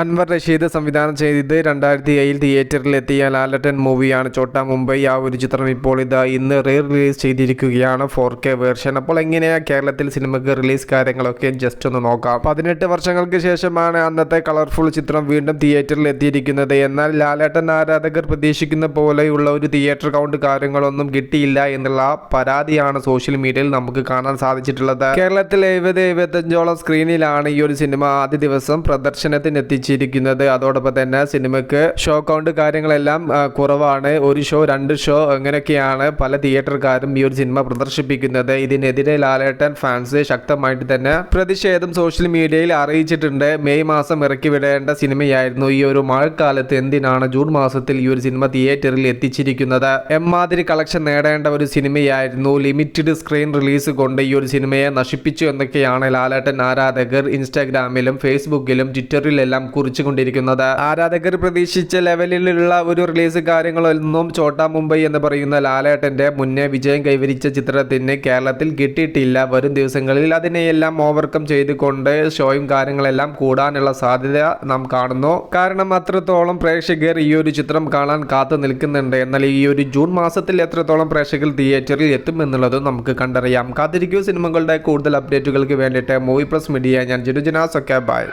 അൻവർ റഷീദ് സംവിധാനം ചെയ്ത് 2007 തിയേറ്ററിലെത്തിയ ലാലേട്ടൻ മൂവിയാണ് ചോട്ടാ മുംബൈ. ആ ഒരു ചിത്രം ഇപ്പോൾ ഇന്ന് റിലീസ് ചെയ്തിരിക്കുകയാണ് 4K വേർഷൻ. അപ്പോൾ എങ്ങനെയാണ് കേരളത്തിൽ സിനിമയ്ക്ക് റിലീസ് കാര്യങ്ങളൊക്കെ ജസ്റ്റ് ഒന്ന് നോക്കാം. 18 വർഷങ്ങൾക്ക് ശേഷമാണ് അന്നത്തെ കളർഫുൾ ചിത്രം വീണ്ടും തിയേറ്ററിൽ എത്തിയിരിക്കുന്നത്. എന്നാൽ ലാലേട്ടൻ ആരാധകർ പ്രതീക്ഷിക്കുന്ന പോലെയുള്ള ഒരു തിയേറ്റർ കൗണ്ട് കാര്യങ്ങളൊന്നും കിട്ടിയില്ല എന്നുള്ള പരാതിയാണ് സോഷ്യൽ മീഡിയയിൽ നമുക്ക് കാണാൻ സാധിച്ചിട്ടുള്ളത്. കേരളത്തിൽ 70-75ഓളം സ്ക്രീനിലാണ് ഈ ഒരു സിനിമ ആദ്യ ദിവസം പ്രദർശനത്തിന് ിരിക്കുന്നത്. അതോടൊപ്പം തന്നെ സിനിമയ്ക്ക് ഷോ കൗണ്ട് കാര്യങ്ങളെല്ലാം കുറവാണ്. ഒരു ഷോ 2 ഷോ അങ്ങനെയൊക്കെയാണ് പല തിയേറ്റർക്കാരും ഈ ഒരു സിനിമ പ്രദർശിപ്പിക്കുന്നത്. ഇതിനെതിരെ ലാലേട്ടൻ ഫാൻസ് ശക്തമായിട്ട് തന്നെ പ്രതിഷേധം സോഷ്യൽ മീഡിയയിൽ അറിയിച്ചിട്ടുണ്ട്. മെയ് മാസം ഇറക്കി വിടേണ്ട സിനിമയായിരുന്നു ഈ ഒരു മഴക്കാലത്ത് എന്തിനാണ് ജൂൺ മാസത്തിൽ ഈ ഒരു സിനിമ തിയേറ്ററിൽ എത്തിച്ചിരിക്കുന്നത്? എമ്മാതിരി കളക്ഷൻ നേടേണ്ട ഒരു സിനിമയായിരുന്നു. ലിമിറ്റഡ് സ്ക്രീൻ റിലീസ് കൊണ്ട് ഈ ഒരു സിനിമയെ നശിപ്പിച്ചു എന്നൊക്കെയാണ് ലാലേട്ടൻ ആരാധകർ ഇൻസ്റ്റാഗ്രാമിലും ഫേസ്ബുക്കിലും ട്വിറ്ററിലെല്ലാം കുറിച്ചുകൊണ്ടിരിക്കുന്നത്. ആരാധകർ പ്രതീക്ഷിച്ച ലെവലിലുള്ള ഒരു റിലീസ് കാര്യങ്ങളൊന്നും ചോട്ടാ മുംബൈ എന്ന് പറയുന്ന ലാലേട്ടന്റെ മുന്നേ വിജയം കൈവരിച്ച ചിത്രത്തിന് കേരളത്തിൽ കിട്ടിയിട്ടില്ല. വരും ദിവസങ്ങളിൽ അതിനെയെല്ലാം ഓവർകം ചെയ്തുകൊണ്ട് ഷോയും കാര്യങ്ങളെല്ലാം കൂടാനുള്ള സാധ്യത നാം കാണുന്നു. കാരണം അത്രത്തോളം പ്രേക്ഷകർ ഈ ഒരു ചിത്രം കാണാൻ കാത്തു നിൽക്കുന്നുണ്ട്. എന്നാൽ ഈ ഒരു ജൂൺ മാസത്തിൽ എത്രത്തോളം പ്രേക്ഷകർ തിയേറ്ററിൽ എത്തുമെന്നുള്ളത് നമുക്ക് കണ്ടറിയാം. കാത്തിരിക്കൂ സിനിമകളുടെ കൂടുതൽ അപ്ഡേറ്റുകൾക്ക് വേണ്ടിയിട്ട് മൂവി പ്ലസ് മീഡിയ. ഞാൻ ജിനുജനാസ്. ഒക്കെ ബൈ.